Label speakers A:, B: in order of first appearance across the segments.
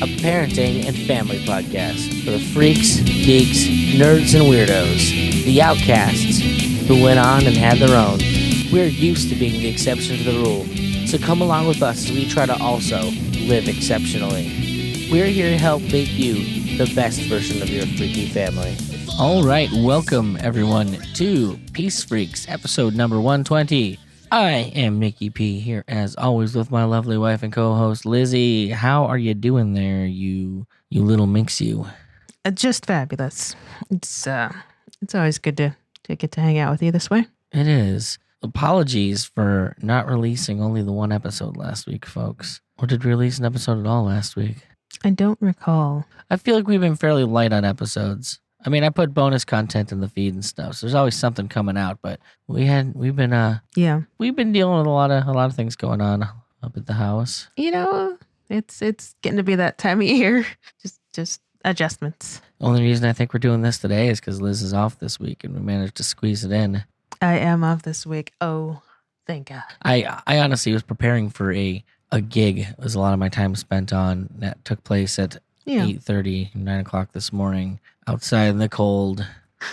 A: a parenting and family podcast for the freaks, geeks, nerds, and weirdos, the outcasts who went on and had their own. We're used to being the exception to the rule, so come along with us as we try to also live exceptionally. We're here to help make you the best version of your freaky family. All right, welcome everyone to Peace Freqs, episode number 120. I am Nicky P here as always with my lovely wife and co-host Lizzie. How are you doing there, you little minx you?
B: Just fabulous. It's always good to get to hang out with you this way.
A: It is. Apologies for not releasing only the one episode last week, folks. Or did we release an episode at all last week?
B: I don't recall.
A: I feel like we've been fairly light on episodes. I mean, I put bonus content in the feed and stuff, so there's always something coming out. But we've been dealing with a lot of things going on up at the house.
B: You know, it's getting to be that time of year. Just adjustments.
A: The only reason I think we're doing this today is because Liz is off this week, and we managed to squeeze it in.
B: I am off this week. Oh, thank God.
A: I honestly was preparing for a gig. It was a lot of my time spent on that took place at 8:30, 9 o'clock this morning. Outside in the cold.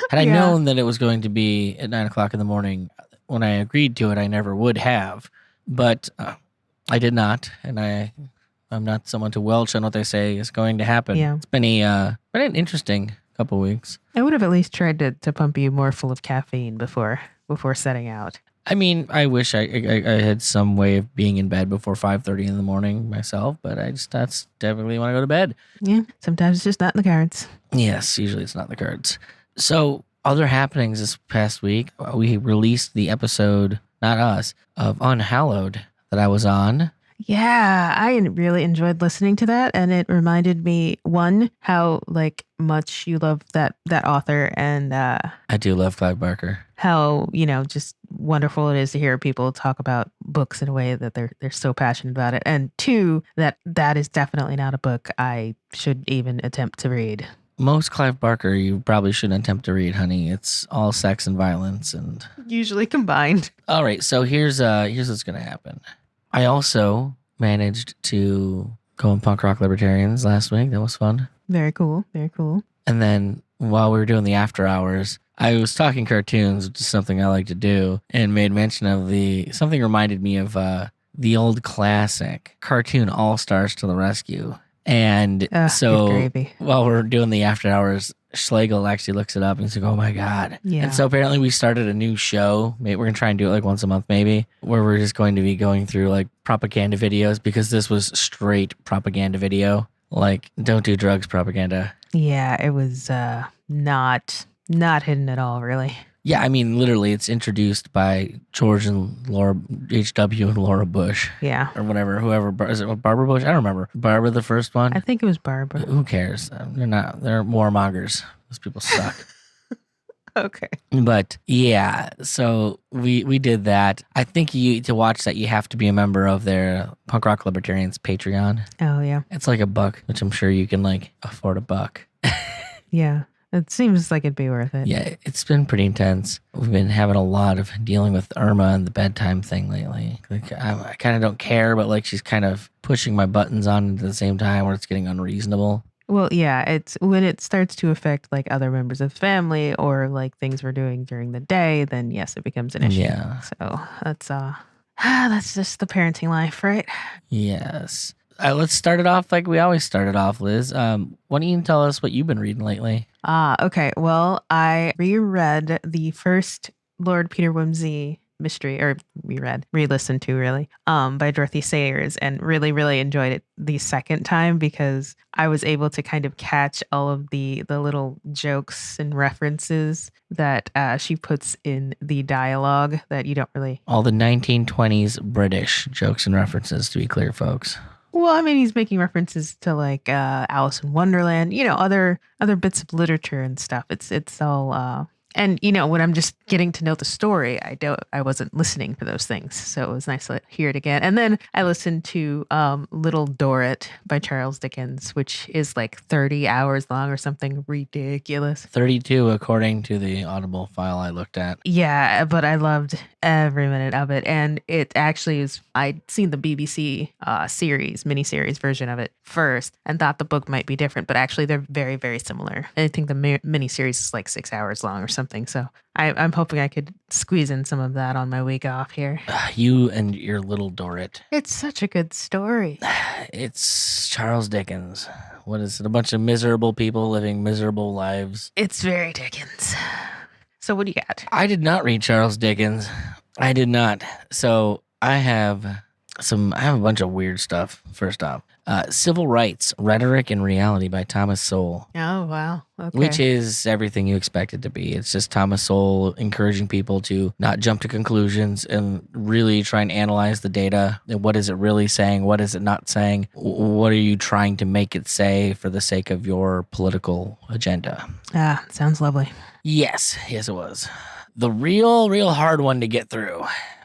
A: Had I known that it was going to be at 9 o'clock in the morning when I agreed to it, I never would have. But I did not, and I'm not someone to welch on what they say is going to happen.
B: Yeah.
A: It's been an interesting couple weeks.
B: I would have at least tried to pump you more full of caffeine before setting out.
A: I mean, I wish I had some way of being in bed before 5:30 in the morning myself, but that's definitely when I go to bed.
B: Yeah, sometimes it's just not in the cards.
A: Yes, usually it's not in the cards. So, other happenings this past week, we released the episode, not us, of Unhallowed that I was on.
B: Yeah, I really enjoyed listening to that, and it reminded me, one, how much you love that author, and
A: I do love Clive Barker.
B: How just wonderful it is to hear people talk about books in a way that they're so passionate about it, and two, that is definitely not a book I should even attempt to read.
A: Most Clive Barker you probably shouldn't attempt to read, honey. It's all sex and violence, and
B: usually combined.
A: All right, so here's what's gonna happen. I also managed to go on Punk Rock Libertarians last week. That was fun.
B: Very cool. Very cool.
A: And then while we were doing the after hours, I was talking cartoons, which is something I like to do, and made mention of something reminded me of the old classic cartoon All-Stars to the Rescue. And so while we're doing the after hours, Schlegel actually looks it up and he's like, oh my God.
B: Yeah.
A: And so apparently we started a new show. Maybe we're going to try and do it once a month maybe, where we're just going to be going through propaganda videos, because this was straight propaganda video. Don't do drugs propaganda.
B: Yeah, it was not hidden at all, really.
A: Yeah, I mean, literally, it's introduced by George and Laura, H.W. and Laura Bush.
B: Yeah.
A: Or whatever, whoever. Is it Barbara Bush? I don't remember. Barbara, the first one?
B: I think it was Barbara.
A: Who cares? They're warmongers. Those people suck.
B: Okay.
A: But yeah, so we did that. I think to watch that, you have to be a member of their Punk Rock Libertarians Patreon.
B: Oh, yeah.
A: It's $1, which I'm sure you can afford $1.
B: Yeah. It seems like it'd be worth it.
A: Yeah, it's been pretty intense. We've been having a lot of dealing with Erma and the bedtime thing lately. I kind of don't care, but she's kind of pushing my buttons on at the same time where it's getting unreasonable.
B: Well, yeah, it's when it starts to affect other members of the family or things we're doing during the day, then yes, it becomes an issue.
A: Yeah.
B: So that's just the parenting life, right?
A: Yes. Let's start it off like we always started off, Liz. Why don't you tell us what you've been reading lately?
B: Okay. Well, I reread the first Lord Peter Wimsey mystery, or re-listened to really, by Dorothy Sayers, and really, really enjoyed it the second time because I was able to kind of catch all of the little jokes and references that she puts in the dialogue that you don't really...
A: All the 1920s British jokes and references, to be clear, folks.
B: Well, I mean, he's making references to Alice in Wonderland, other bits of literature and stuff. It's all, and when I'm just getting to know the story, I wasn't listening to those things. So it was nice to hear it again. And then I listened to Little Dorrit by Charles Dickens, which is like 30 hours long or something ridiculous.
A: 32 according to the Audible file I looked at.
B: Yeah, but I loved every minute of it. And it actually is, I'd seen the BBC miniseries version of it first and thought the book might be different, but actually they're very, very similar. I think the miniseries is like 6 hours long or something. So I'm hoping I could squeeze in some of that on my week off here.
A: You and your Little Dorrit.
B: It's such a good story.
A: It's Charles Dickens. What is it? A bunch of miserable people living miserable lives.
B: It's very Dickens. So what do you got?
A: I did not read Charles Dickens. I did not. So I have a bunch of weird stuff. First off, Civil Rights, Rhetoric and Reality by Thomas Sowell.
B: Oh, wow. Okay.
A: Which is everything you expect it to be. It's just Thomas Sowell encouraging people to not jump to conclusions and really try and analyze the data. And what is it really saying? What is it not saying? What are you trying to make it say for the sake of your political agenda?
B: Ah, sounds lovely.
A: Yes, it was. The real hard one to get through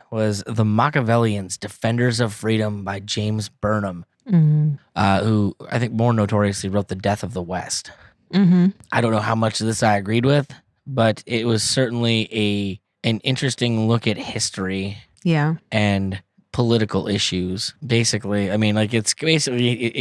A: was The Machiavellians, Defenders of Freedom by James Burnham, who I think more notoriously wrote The Death of the West.
B: Mm-hmm.
A: I don't know how much of this I agreed with, but it was certainly an interesting look at history and political issues. Basically, I mean, like it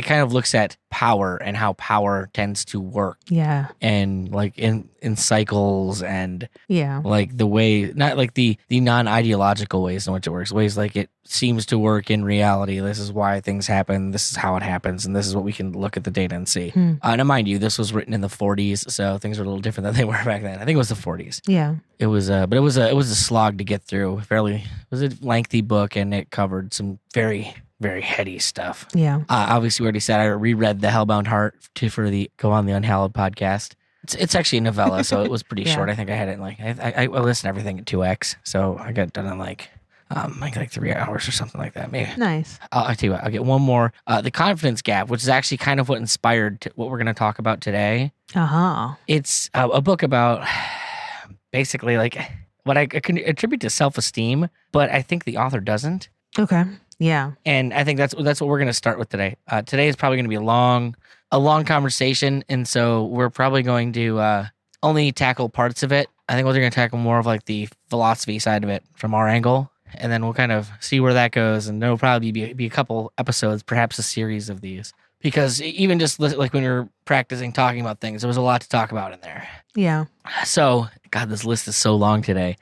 A: kind of looks at power and how power tends to work.
B: Yeah.
A: And like in cycles and
B: yeah,
A: like the way, not like the non-ideological ways in which it works, ways like it seems to work in reality. This is why things happen. This is how it happens. And this is what we can look at the data and see. Now, mind you, this was written in the 40s, so things are a little different than they were back then. I think it was the 40s.
B: Yeah.
A: It was, but it was a slog to get through. It was a lengthy book, and it covered some very, very heady stuff.
B: Yeah.
A: Obviously, we already said I reread The Hellbound Heart for the Go On the Unhallowed podcast. It's actually a novella, so it was pretty short. I think I had it in like I listened to everything at 2x, so I got it done in like 3 hours or something like that. Maybe.
B: Nice.
A: I'll tell you what. I'll get one more. The Confidence Gap, which is actually kind of what inspired what we're going to talk about today. It's a book about basically like what I can attribute to self-esteem, but I think the author doesn't.
B: Okay. Yeah.
A: And I think that's what we're going to start with today. Today is probably going to be a long conversation, and so we're probably going to only tackle parts of it. I think we're going to tackle more of like the philosophy side of it from our angle, and then we'll kind of see where that goes. And there'll probably be a couple episodes, perhaps a series of these, because even just like when you're practicing talking about things, there was a lot to talk about in there.
B: Yeah.
A: So, God, this list is so long today.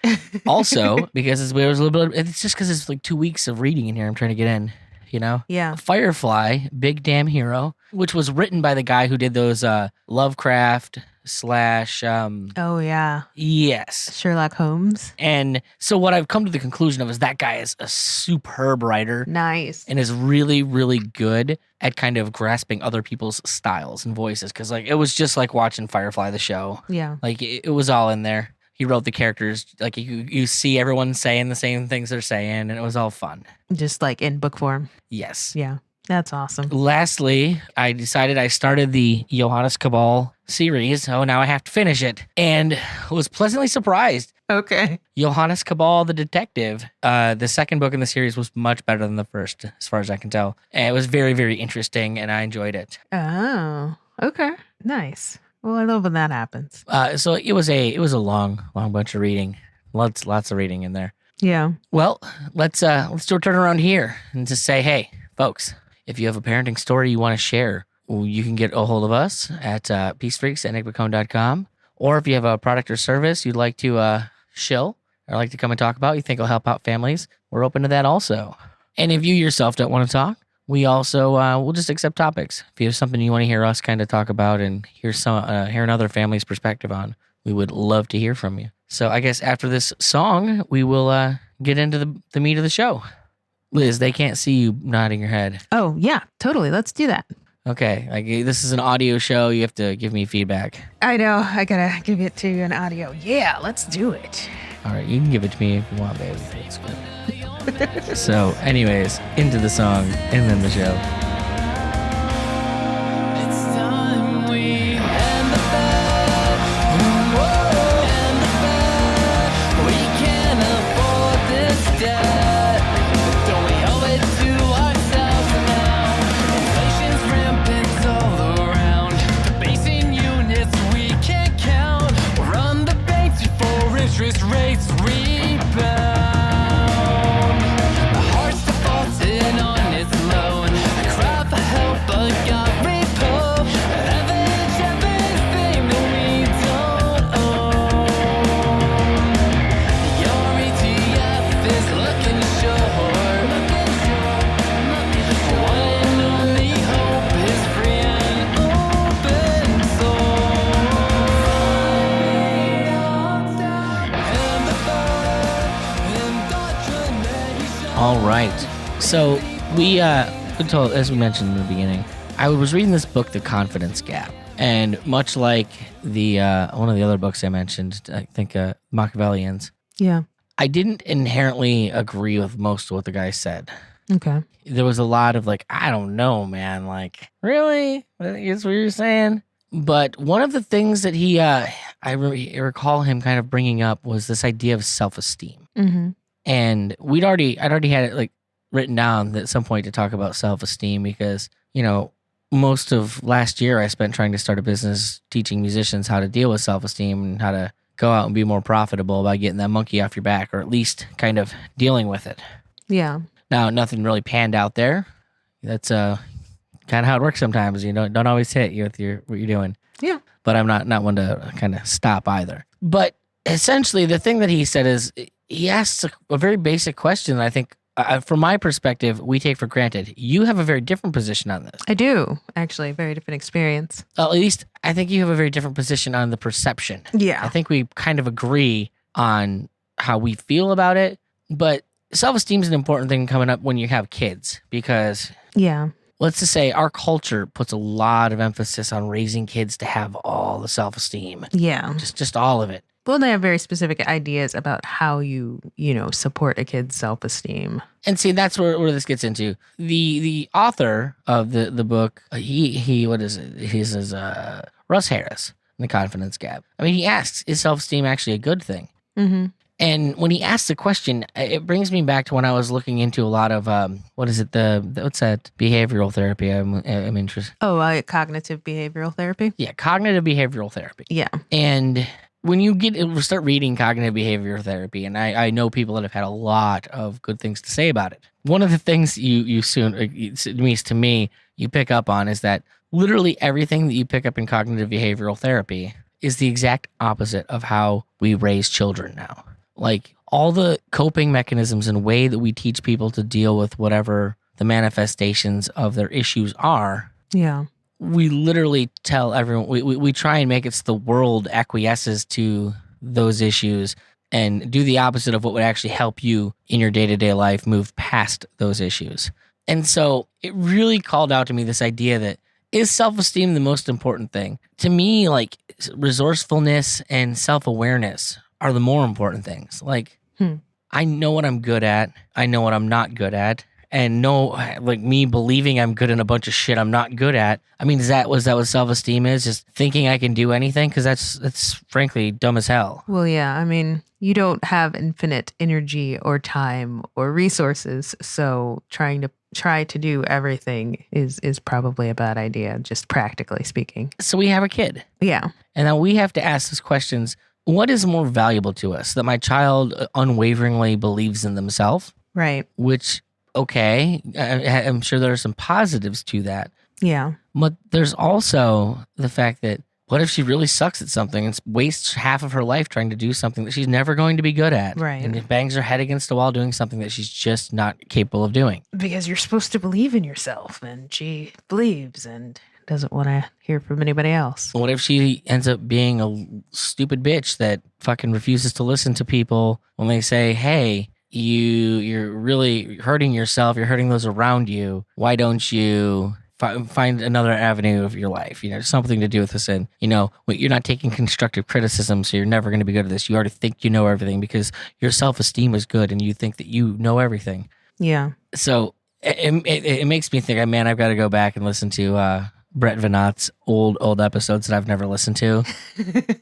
A: Also, because there was a little bit, it's just because it's like 2 weeks of reading in here. I'm trying to get in, you know?
B: Yeah.
A: Firefly, Big Damn Hero, which was written by the guy who did those Lovecraft /
B: oh, yeah.
A: Yes.
B: Sherlock Holmes.
A: And so what I've come to the conclusion of is that guy is a superb writer.
B: Nice.
A: And is really, really good at kind of grasping other people's styles and voices. Because like it was just like watching Firefly, the show.
B: Yeah.
A: Like it was all in there. He wrote the characters. Like you see everyone saying the same things they're saying, and it was all fun.
B: Just like in book form.
A: Yes.
B: Yeah. That's awesome.
A: Lastly, I decided I started the Johannes Cabal series. So now I have to finish it. And was pleasantly surprised.
B: Okay.
A: Johannes Cabal, the detective. The second book in the series was much better than the first, as far as I can tell. And it was very, very interesting, and I enjoyed it.
B: Oh, okay. Nice. Well, I love when that happens.
A: So it was a long bunch of reading. Lots of reading in there.
B: Yeah.
A: Well, let's do a turnaround here and just say, hey, folks, if you have a parenting story you want to share, you can get a hold of us at peacefreaks@nickmccone.com. Or if you have a product or service you'd like to shill or like to come and talk about, you think will help out families, we're open to that also. And if you yourself don't want to talk, we also we'll just accept topics. If you have something you want to hear us kind of talk about and hear another family's perspective on, we would love to hear from you. So I guess after this song, we will get into the meat of the show. Liz, they can't see you nodding your head.
B: Oh, yeah, totally. Let's do that.
A: Okay. Like this is an audio show. You have to give me feedback.
B: I know. I gotta give it to you in audio. Yeah, let's do it.
A: All right. You can give it to me if you want, baby. It's good. So, anyways, into the song and then the show.
C: We
A: right. So as we mentioned in the beginning, I was reading this book, The Confidence Gap. And much like the one of the other books I mentioned, I think Machiavellians,
B: Yeah.
A: I didn't inherently agree with most of what the guy said.
B: Okay.
A: There was a lot of like, I don't know, man. Like, really? That's what you're saying? But one of the things that I recall him kind of bringing up was this idea of self-esteem.
B: Mm-hmm.
A: And I'd already had it like written down at some point to talk about self-esteem because, most of last year I spent trying to start a business teaching musicians how to deal with self-esteem and how to go out and be more profitable by getting that monkey off your back, or at least kind of dealing with it.
B: Yeah.
A: Now, nothing really panned out there. That's kind of how it works sometimes. You don't always hit you with what you're doing.
B: Yeah.
A: But I'm not one to kind of stop either. But essentially, the thing that he said is he asks a very basic question that I think, from my perspective, we take for granted. You have a very different position on this.
B: I do, actually. Very different experience.
A: At least I think you have a very different position on the perception.
B: Yeah.
A: I think we kind of agree on how we feel about it. But self-esteem is an important thing coming up when you have kids because,
B: yeah,
A: let's just say our culture puts a lot of emphasis on raising kids to have all the self-esteem.
B: Yeah.
A: Just all of it.
B: Well, they have very specific ideas about how you support a kid's self-esteem.
A: And see, that's where this gets into. The author of the book, he what is it? He says Russ Harris in The Confidence Gap. I mean, he asks, is self-esteem actually a good thing?
B: Mm-hmm.
A: And when he asks the question, it brings me back to when I was looking into a lot of what's that behavioral therapy? I'm interested.
B: Oh, cognitive behavioral therapy.
A: Yeah, cognitive behavioral therapy.
B: Yeah.
A: And when you start reading cognitive behavioral therapy, and I know people that have had a lot of good things to say about it. One of the things you soon, at least to me, you pick up on is that literally everything that you pick up in cognitive behavioral therapy is the exact opposite of how we raise children now. Like all the coping mechanisms and way that we teach people to deal with whatever the manifestations of their issues are.
B: Yeah.
A: We literally tell everyone, we try and make it so the world acquiesces to those issues and do the opposite of what would actually help you in your day-to-day life move past those issues. And so it really called out to me this idea that, is self-esteem the most important thing? To me, like resourcefulness and self-awareness are the more important things. Like, I know what I'm good at. I know what I'm not good at. And me believing I'm good in a bunch of shit I'm not good at. I mean, was that what self-esteem is? Just thinking I can do anything? Because that's frankly dumb as hell.
B: Well, yeah. I mean, you don't have infinite energy or time or resources. So try to do everything is probably a bad idea, just practically speaking.
A: So we have a kid.
B: Yeah.
A: And now we have to ask these questions. What is more valuable to us? That my child unwaveringly believes in themselves?
B: Right.
A: Which... okay, I'm sure there are some positives to that.
B: Yeah.
A: But there's also the fact that what if she really sucks at something and wastes half of her life trying to do something that she's never going to be good at?
B: Right.
A: And bangs her head against the wall doing something that she's just not capable of doing.
B: Because you're supposed to believe in yourself, and she believes and doesn't want to hear from anybody else.
A: What if she ends up being a stupid bitch that fucking refuses to listen to people when they say, hey, you're really hurting yourself, you're hurting those around you, why don't you find another avenue of your life, something to do with this, and you're not taking constructive criticism, so you're never going to be good at this. You already think you know everything because your self-esteem is good and you think that you know everything.
B: Yeah.
A: So it makes me think, man, I've got to go back and listen to Brett Veinott's old episodes that I've never listened to.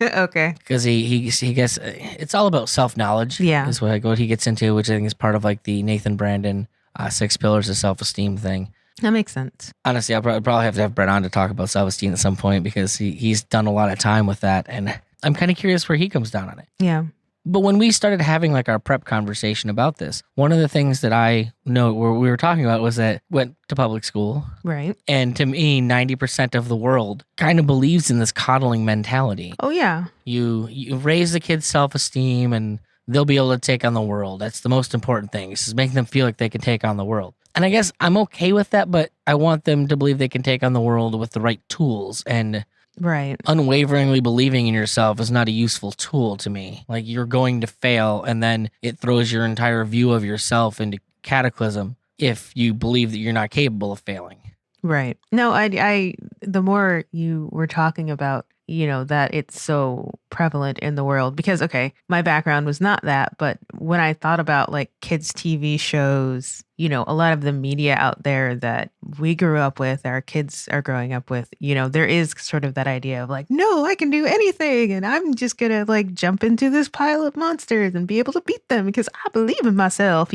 B: Okay.
A: Because he gets, it's all about self-knowledge.
B: Yeah.
A: Is what he gets into, which I think is part of like the Nathan Brandon 6 Pillars of Self-Esteem thing.
B: That makes sense.
A: Honestly, I'll probably have to have Brett on to talk about self-esteem at some point because he's done a lot of time with that. And I'm kind of curious where he comes down on it.
B: Yeah.
A: But when we started having like our prep conversation about this, one of the things that I know we were talking about was that went to public school.
B: Right.
A: And to me, 90% of the world kind of believes in this coddling mentality.
B: Oh, yeah.
A: You raise the kid's self-esteem and they'll be able to take on the world. That's the most important thing. It's just making them feel like they can take on the world. And I guess I'm okay with that, but I want them to believe they can take on the world with the right tools. And
B: right.
A: Unwaveringly believing in yourself is not a useful tool to me. Like, you're going to fail, and then it throws your entire view of yourself into cataclysm if you believe that you're not capable of failing.
B: Right. No, I the more you were talking about, that it's so prevalent in the world, because, okay, my background was not that, but when I thought about like kids' TV shows, a lot of the media out there that we grew up with, our kids are growing up with, there is sort of that idea of like, no, I can do anything. And I'm just going to like jump into this pile of monsters and be able to beat them because I believe in myself,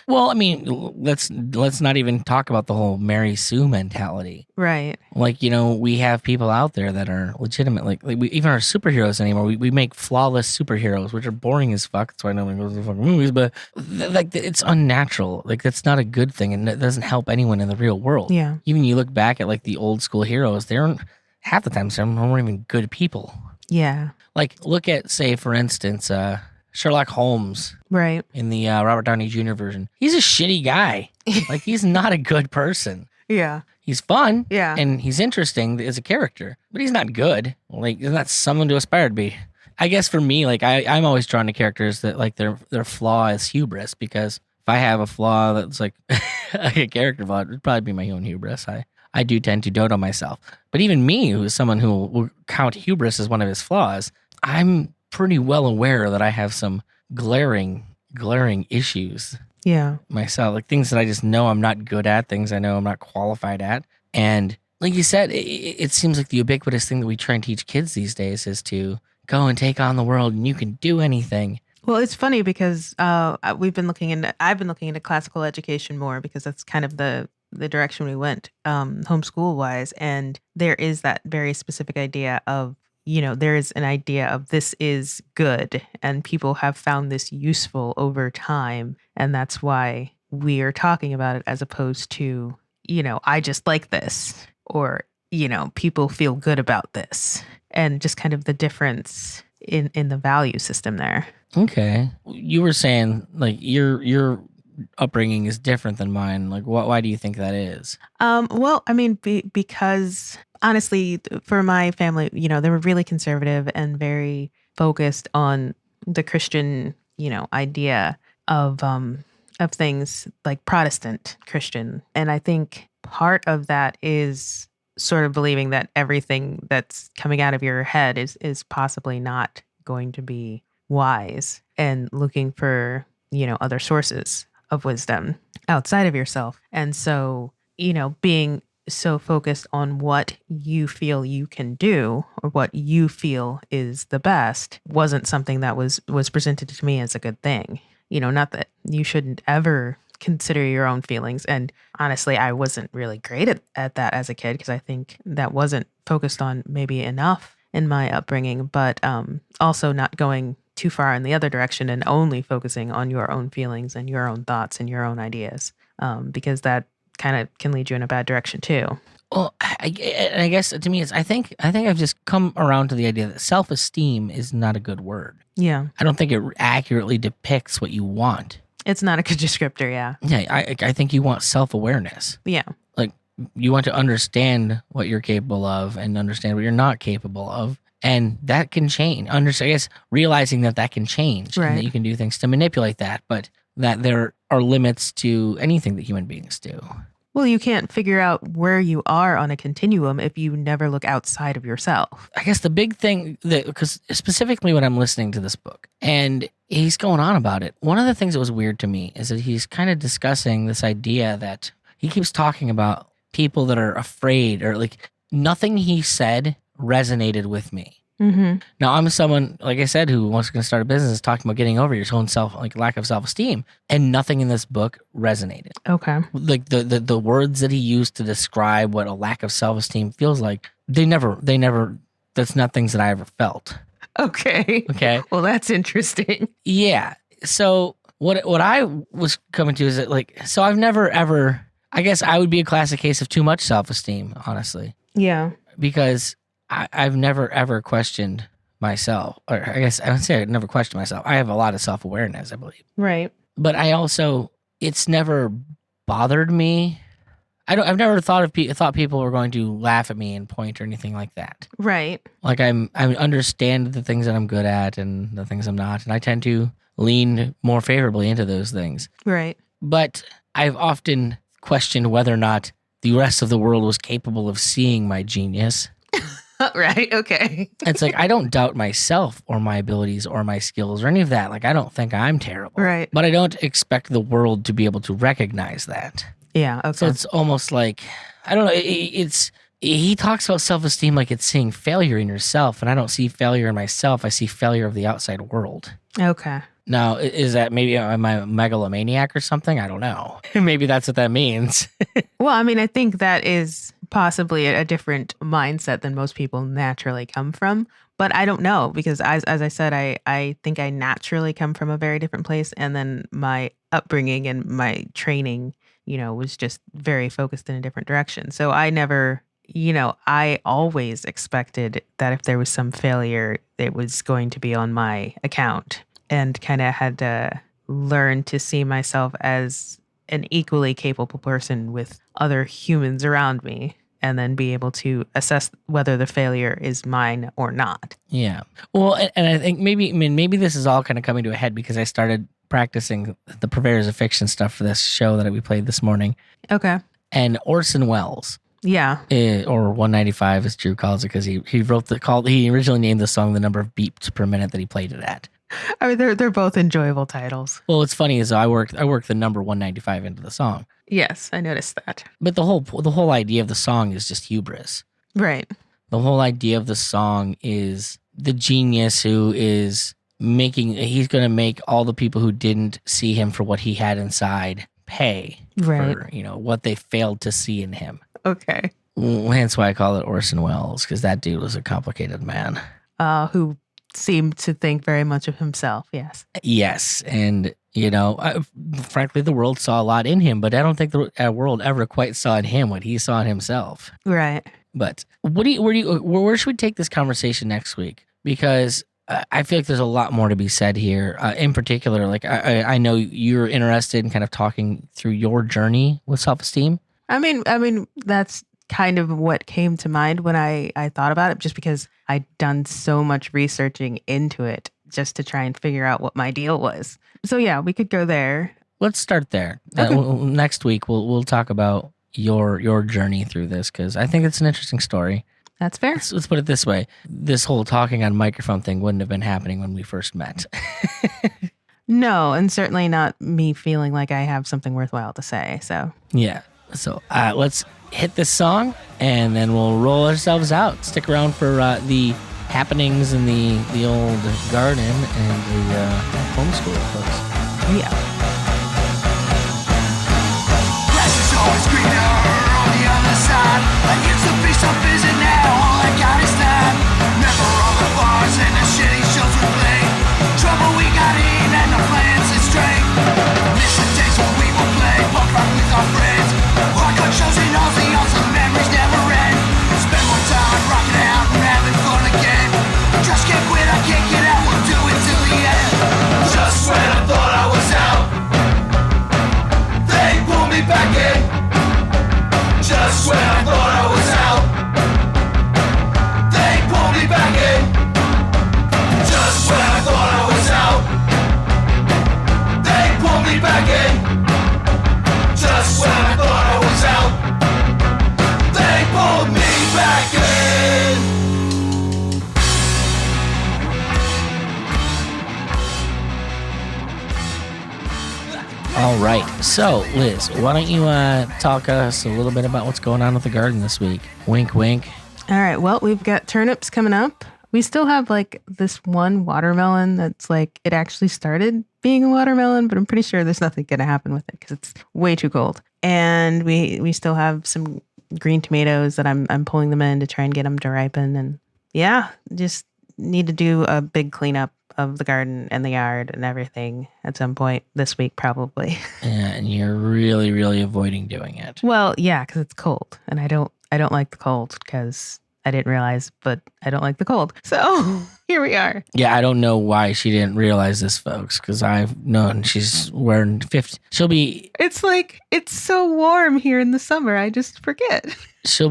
A: Well, I mean, let's not even talk about the whole Mary Sue mentality.
B: Right.
A: Like, we have people out there that are legitimate. Like we even our superheroes anymore. We make flawless superheroes, which are boring as fuck. That's why no one goes to the fucking movies. But it's unnatural. Like, that's not a good thing, and it doesn't help anyone in the real world.
B: Yeah.
A: Even you look back at like the old school heroes, they aren't half the time. Some aren't even good people.
B: Yeah.
A: Like, look at, say, for instance, Sherlock Holmes.
B: Right.
A: In the Robert Downey Jr. version, he's a shitty guy. Like, he's not a good person.
B: Yeah.
A: He's fun.
B: Yeah.
A: And he's interesting as a character, but he's not good. Like, he's not someone to aspire to be. I guess for me, like, I'm always drawn to characters that like their flaw is hubris, because if I have a flaw that's like a character flaw, it'd probably be my own hubris. I do tend to dote on myself. But even me, who is someone who will count hubris as one of his flaws, I'm pretty well aware that I have some glaring issues.
B: Yeah.
A: Myself, like things that I just know I'm not good at, things I know I'm not qualified at. And like you said, it seems like the ubiquitous thing that we try and teach kids these days is to go and take on the world and you can do anything.
B: Well, it's funny because I've been looking into classical education more, because that's kind of the direction we went homeschool wise. And there is that very specific idea of, there is an idea of this is good and people have found this useful over time. And that's why we are talking about it, as opposed to, I just like this, or, people feel good about this, and just kind of the difference in the value system there.
A: Okay. You were saying like your upbringing is different than mine. Like, why do you think that is?
B: Well, I mean, because honestly, for my family, they were really conservative and very focused on the Christian, idea of things, like Protestant Christian. And I think part of that is sort of believing that everything that's coming out of your head is possibly not going to be wise, and looking for, other sources of wisdom outside of yourself. And so, being so focused on what you feel you can do, or what you feel is the best, wasn't something that was presented to me as a good thing. Not that you shouldn't ever consider your own feelings. And honestly, I wasn't really great at that as a kid, because I think that wasn't focused on maybe enough in my upbringing, but also not going too far in the other direction and only focusing on your own feelings and your own thoughts and your own ideas, because that kind of can lead you in a bad direction too.
A: Well, I guess to me, I think I've just come around to the idea that self-esteem is not a good word.
B: Yeah.
A: I don't think it accurately depicts what you want.
B: It's not a good descriptor, yeah.
A: Yeah, I think you want self-awareness.
B: Yeah.
A: Like, you want to understand what you're capable of and understand what you're not capable of. And that can change. I guess realizing that can change,
B: right,
A: and that you can do things to manipulate that, but that there are limits to anything that human beings do.
B: Well, you can't figure out where you are on a continuum if you never look outside of yourself.
A: I guess the big thing, because specifically when I'm listening to this book and he's going on about it, one of the things that was weird to me is that he's kind of discussing this idea that he keeps talking about people that are afraid, or like nothing he said resonated with me.
B: Mm-hmm.
A: Now, I'm someone, like I said, who wants to start a business, talking about getting over your own lack of self-esteem, and nothing in this book resonated.
B: Okay.
A: Like the words that he used to describe what a lack of self-esteem feels like, they never, that's not things that I ever felt.
B: Okay.
A: Okay.
B: Well, that's interesting.
A: Yeah. So what I was coming to is that, so I've never ever, I guess I would be a classic case of too much self-esteem, honestly.
B: Yeah.
A: Because I've never ever questioned myself, or I guess I would say I've never questioned myself. I have a lot of self-awareness, I believe.
B: Right.
A: But I also, it's never bothered me. I've never thought people were going to laugh at me and point or anything like that.
B: Right.
A: Like I understand the things that I'm good at and the things I'm not, and I tend to lean more favorably into those things.
B: Right.
A: But I've often questioned whether or not the rest of the world was capable of seeing my genius.
B: Right. Okay.
A: It's like, I don't doubt myself or my abilities or my skills or any of that. Like, I don't think I'm terrible.
B: Right.
A: But I don't expect the world to be able to recognize that.
B: Yeah. Okay.
A: So it's almost like, I don't know, he talks about self-esteem like it's seeing failure in yourself, and I don't see failure in myself. I see failure of the outside world.
B: Okay.
A: Now, is that maybe am I a megalomaniac or something? I don't know. Maybe that's what that means.
B: Well, I mean, I think that is possibly a different mindset than most people naturally come from. But I don't know, because as I said, I think I naturally come from a very different place. And then my upbringing and my training, was just very focused in a different direction. So I never, I always expected that if there was some failure, it was going to be on my account, and kind of had to learn to see myself as an equally capable person with other humans around me, and then be able to assess whether the failure is mine or not.
A: Yeah. Well, and I think maybe this is all kind of coming to a head because I started practicing the Purveyors of Fiction stuff for this show that we played this morning.
B: Okay.
A: And Orson Welles.
B: Yeah.
A: Or 195 as Drew calls it, because he he originally named the song the number of beeps per minute that he played it at.
B: I mean, they're both enjoyable titles.
A: Well, what's funny is I worked the number 195 into the song.
B: Yes, I noticed that.
A: But the whole idea of the song is just hubris.
B: Right.
A: The whole idea of the song is the genius who is he's going to make all the people who didn't see him for what he had inside pay for, what they failed to see in him.
B: Okay.
A: Hence why I call it Orson Welles, because that dude was a complicated man.
B: Who seemed to think very much of himself, yes.
A: Yes, and, frankly, the world saw a lot in him, but I don't think the world ever quite saw in him what he saw in himself.
B: Right.
A: But where should we take this conversation next week? Because I feel like there's a lot more to be said here. In particular, like I know you're interested in kind of talking through your journey with self-esteem.
B: I mean, that's kind of what came to mind when I thought about it, just because I'd done so much researching into it just to try and figure out what my deal was. So yeah, we could go there.
A: Let's start there.
B: Okay.
A: Next week, we'll talk about your journey through this, because I think it's an interesting story.
B: That's fair.
A: Let's put it this way. This whole talking on microphone thing wouldn't have been happening when we first met.
B: No, and certainly not me feeling like I have something worthwhile to say. So
A: yeah. So let's hit this song, and then we'll roll ourselves out. Stick around for the happenings in the old garden and the homeschool, folks.
B: Yeah.
C: Grass is always greener on the other side. I used to be so busy now, all I got is time. Remember all the bars and the shitty shows we played. Trouble we got in and the plans is straight. Miss the days when we would play punk rock with our friends. Hardcore shows and all the awesome memories never end. Spend more time rocking out and having fun again. Just can't quit, I can't get out, we'll do it till the end. Just when I thought I was out, they pulled me back in. Just when I thought I was out, they pulled me back in. Just when I thought I was out, they pulled me back in. Just when I thought I was out, they pulled me back in.
A: All right. So, Liz, why don't you talk us a little bit about what's going on with the garden this week? Wink, wink.
B: All right. Well, we've got turnips coming up. We still have like this one watermelon that's like it actually started being a watermelon, but I'm pretty sure there's nothing going to happen with it because it's way too cold. And we still have some green tomatoes that I'm pulling them in to try and get them to ripen. And yeah, just need to do a big cleanup of the garden and the yard and everything at some point this week, probably.
A: And you're really, really avoiding doing it.
B: Well, yeah, because it's cold, and I don't like the cold because I didn't realize, but I don't like the cold. So here we are.
A: Yeah, I don't know why she didn't realize this, folks, because I've known she's wearing 50. She'll be
B: It's like, it's so warm here in the summer. I just forget.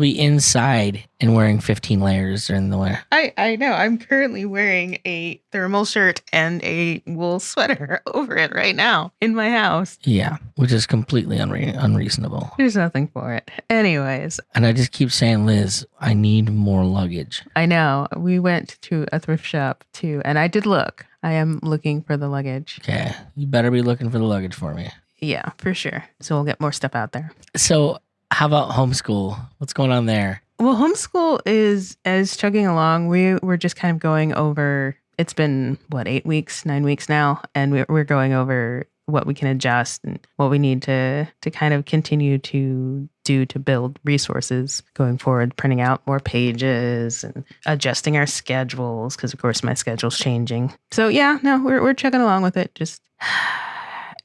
A: inside and wearing 15 layers during the winter.
B: I know. I'm currently wearing a thermal shirt and a wool sweater over it right now in my house.
A: Yeah, which is completely unreasonable.
B: There's nothing for it. Anyways,
A: And I just keep saying, Liz, I need more luggage.
B: I know. We went to a thrift shop too, and I did look. I am looking for the luggage.
A: Okay, you better be looking for the luggage for me.
B: Yeah, for sure. So we'll get more stuff out there.
A: So how about homeschool? What's going on there?
B: Well, homeschool is chugging along. We're just kind of going over, it's been, 8 weeks, 9 weeks now. And we're going over what we can adjust and what we need to kind of continue to do to build resources going forward, printing out more pages and adjusting our schedules. Because, of course, my schedule's changing. So, yeah, no, we're chugging along with it. Just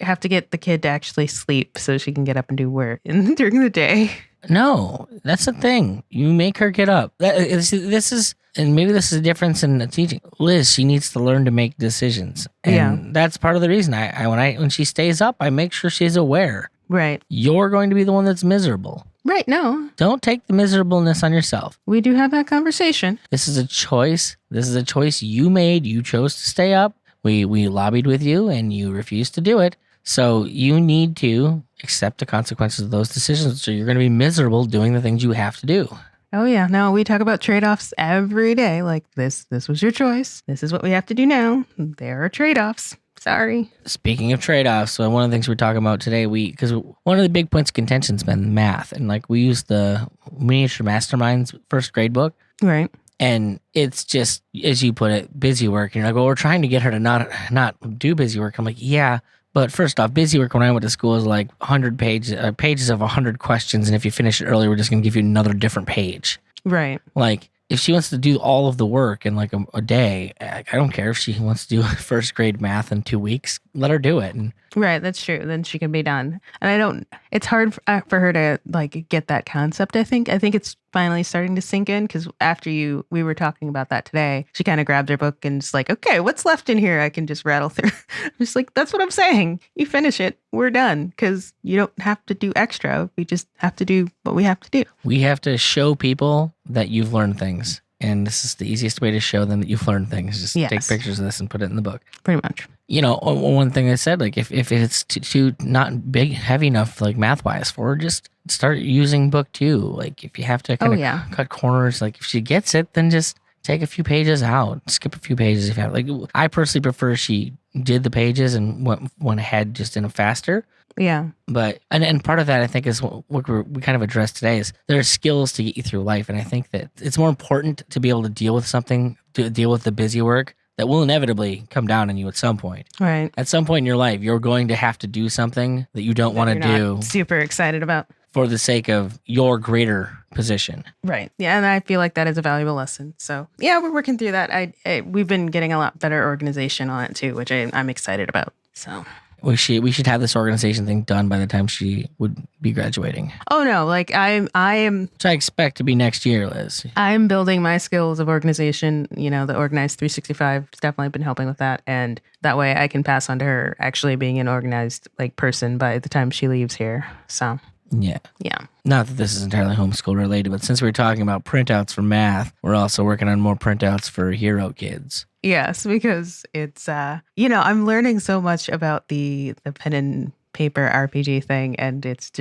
B: have to get the kid to actually sleep so she can get up and do work during the day.
A: No, that's the thing. You make her get up. This is, and maybe this is a difference in the teaching. Liz, she needs to learn to make decisions, and that's part of the reason. When she stays up, I make sure she's aware.
B: Right.
A: You're going to be the one that's miserable.
B: Right. No,
A: Don't take the miserableness on yourself.
B: we do have that conversation.
A: This is a choice. This is a choice you made. You chose to stay up. We lobbied with you, and you refused to do it. So you need to accept the consequences of those decisions. So you're going to be miserable doing the things you have to do.
B: Oh yeah, no, we talk about trade-offs every day. Like this was your choice. This is what we have to do now. There are trade-offs. Sorry.
A: Speaking of trade-offs, so one of the things we're talking about today, because one of the big points of contention has been math, and like we use the Miniature Masterminds first grade book,
B: Right.
A: and it's just, as you put it, busy work. And you're like, well, we're trying to get her to not do busy work. I'm like, yeah. But first off, busy work when I went to school is like 100 pages of 100 questions. And if you finish it early, we're just going to give you another different page.
B: Right.
A: Like, if she wants to do all of the work in like a day, I don't care if she wants to do first grade math in 2 weeks. Let her do it. And
B: Right. That's true. Then she can be done. And it's hard for her to like get that concept. I think it's finally starting to sink in because after we were talking about that today, she kind of grabbed her book and just like, okay, what's left in here? I can just rattle through. I'm just like, that's what I'm saying. You finish it. We're done because you don't have to do extra. We just have to do what we have to do.
A: we have to show people that you've learned things. And this is the easiest way to show them that you've learned things. Just
B: Yes.
A: take pictures of this and put it in the book.
B: Pretty much.
A: You know, one thing I said, like if it's too not big, heavy enough, like math wise for her, just start using book 2. Like if you have to kind of cut corners, like if she gets it, then just take a few pages out, skip a few pages if you have. Like I personally prefer she did the pages and went ahead just in a faster.
B: Yeah.
A: But and part of that I think is what we kind of addressed today is there are skills to get you through life, and I think that it's more important to be able to deal with something, to deal with the busy work that will inevitably come down on you at some point.
B: Right.
A: At some point in your life, you're going to have to do something that you don't want to do
B: Super excited about.
A: for the sake of your greater position.
B: Right. Yeah. And I feel like that is a valuable lesson. So yeah, we're working through that. We've been getting a lot better organization on it too, which I'm excited about. So
A: We should have this organization thing done by the time she would be graduating,
B: oh no, like I am
A: which I expect to be next year, Liz.
B: I'm building my skills of organization. You know, the Organized 365 has definitely been helping with that. And that way I can pass on to her actually being an organized like person by the time she leaves here. So
A: Yeah.
B: yeah.
A: Not that this is entirely homeschool related, but since we were talking about printouts for math, we're also working on more printouts for hero kids.
B: Yes, because it's I'm learning so much about the pen and paper RPG thing, and it's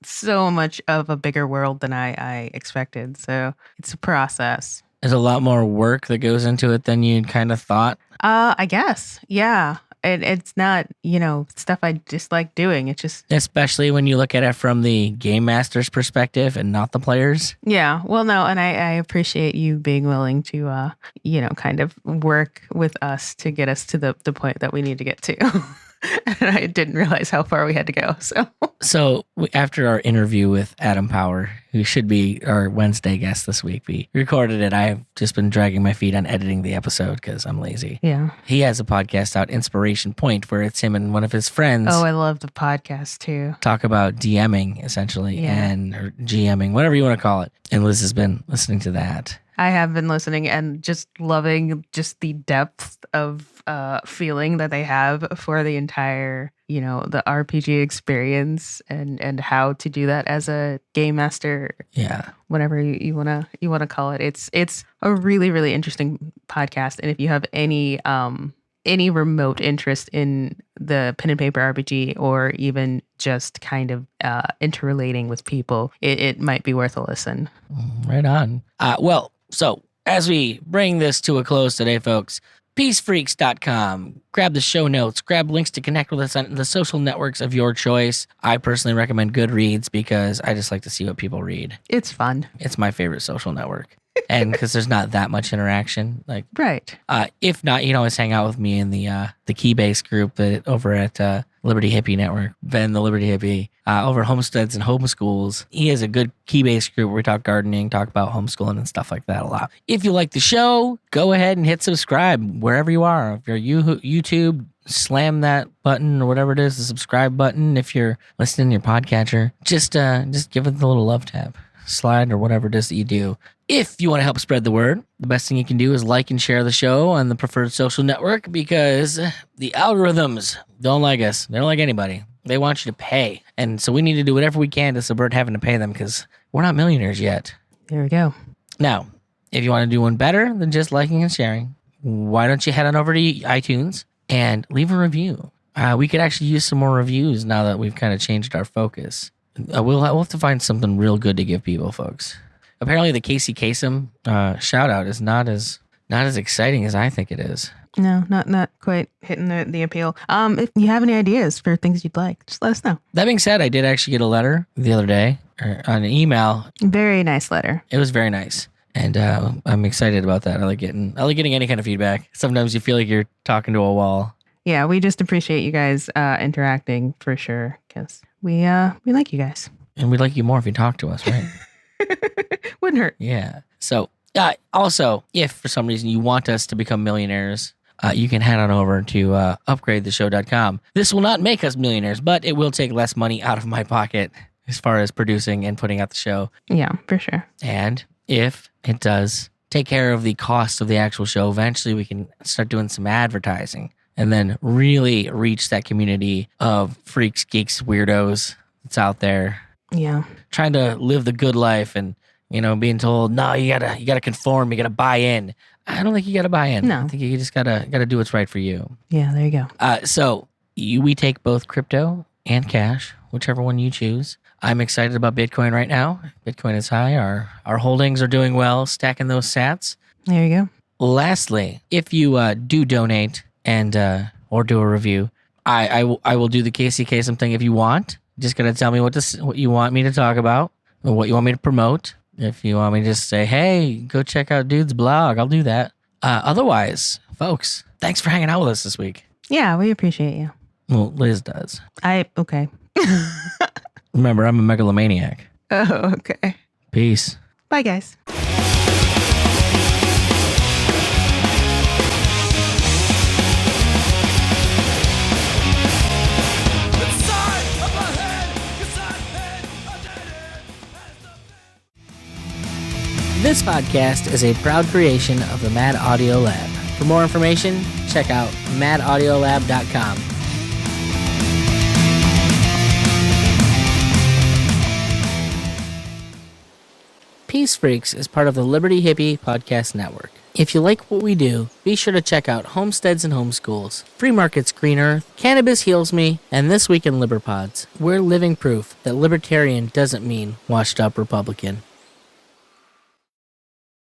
B: so much of a bigger world than I expected. So it's a process.
A: There's a lot more work that goes into it than you kind of thought.
B: I guess. Yeah. It's not, stuff I just like doing. It's just,
A: Especially when you look at it from the game master's perspective and not the players.
B: yeah. Well, no, and I appreciate you being willing to, kind of work with us to get us to the point that we need to get to. And I didn't realize how far we had to go.
A: So after our interview with Adam Power, who should be our Wednesday guest this week, we recorded it. I've just been dragging my feet on editing the episode because I'm lazy.
B: Yeah.
A: He has a podcast out, Inspiration Point, where it's him and one of his friends.
B: Oh, I love the podcast too.
A: Talk about DMing essentially,
B: Yeah.
A: or GMing, whatever you want to call it. And Liz has been listening to that.
B: I have been listening and just loving just the depth of feeling that they have for the entire, the RPG experience and how to do that as a game master.
A: Yeah.
B: Whatever you wanna call it. It's a really, really interesting podcast. And if you have any remote interest in the pen and paper RPG or even just kind of interrelating with people, it might be worth a listen.
A: Right on. So as we bring this to a close today, folks, peacefreaks.com. Grab the show notes. Grab links to connect with us on the social networks of your choice. I personally recommend Goodreads because I just like to see what people read.
B: It's fun.
A: It's my favorite social network. And because there's not that much interaction,
B: right.
A: If not, you can always hang out with me in the Keybase group over at Liberty Hippie Network, Ben the Liberty Hippie, over at Homesteads and Homeschools. He has a good Keybase group where we talk gardening, talk about homeschooling and stuff like that a lot. If you like the show, go ahead and hit subscribe wherever you are. If you're YouTube, slam that button or whatever it is, the subscribe button. If you're listening to your podcatcher, just give it the little love tap, slide or whatever it is that you do. If you want to help spread the word, the best thing you can do is like and share the show on the preferred social network because the algorithms don't like us. They don't like anybody. They want you to pay. And so we need to do whatever we can to subvert having to pay them because we're not millionaires yet.
B: There we go.
A: Now, if you want to do one better than just liking and sharing, why don't you head on over to iTunes and leave a review? We could actually use some more reviews now that we've kind of changed our focus. We'll have to find something real good to give people, folks. Apparently, the Casey Kasem shout out is not as exciting as I think it is.
B: No, not quite hitting the appeal. If you have any ideas for things you'd like, just let us know.
A: That being said, I did actually get a letter the other day, or on an email.
B: Very nice letter.
A: It was very nice, and I'm excited about that. I like getting any kind of feedback. Sometimes you feel like you're talking to a wall.
B: Yeah, we just appreciate you guys interacting for sure because we like you guys,
A: and we'd like you more if you talk to us, right?
B: Wouldn't hurt.
A: Yeah. So, also, if for some reason you want us to become millionaires, you can head on over to upgradetheshow.com. This will not make us millionaires, but it will take less money out of my pocket as far as producing and putting out the show.
B: Yeah, for sure.
A: And if it does take care of the cost of the actual show, eventually we can start doing some advertising and then really reach that community of freaks, geeks, weirdos that's out there.
B: Yeah.
A: Trying to live the good life and, being told, no, you gotta conform, you gotta buy in. I don't think you gotta buy in.
B: No.
A: I think you just gotta do what's right for you.
B: Yeah, there you go.
A: So we take both crypto and cash, whichever one you choose. I'm excited about Bitcoin right now. Bitcoin is high. Our holdings are doing well, stacking those sats.
B: There you go.
A: Lastly, if you do donate and or do a review, I will do the Casey Kasem thing if you want. Just gotta tell me what you want me to talk about or what you want me to promote. If you want me to just say, hey, go check out Dude's blog, I'll do that. Otherwise, folks, thanks for hanging out with us this week.
B: Yeah, we appreciate you.
A: Well, Liz does.
B: Okay.
A: Remember, I'm a megalomaniac.
B: Oh, okay.
A: Peace.
B: Bye, guys.
A: This podcast is a proud creation of the Mad Audio Lab. For more information, check out madaudiolab.com. Peace Freqs is part of the Liberty Hippie Podcast Network. If you like what we do, be sure to check out Homesteads and Homeschools, Free Markets Green Earth, Cannabis Heals Me, and This Week in Liberpods. We're living proof that libertarian doesn't mean washed up Republican.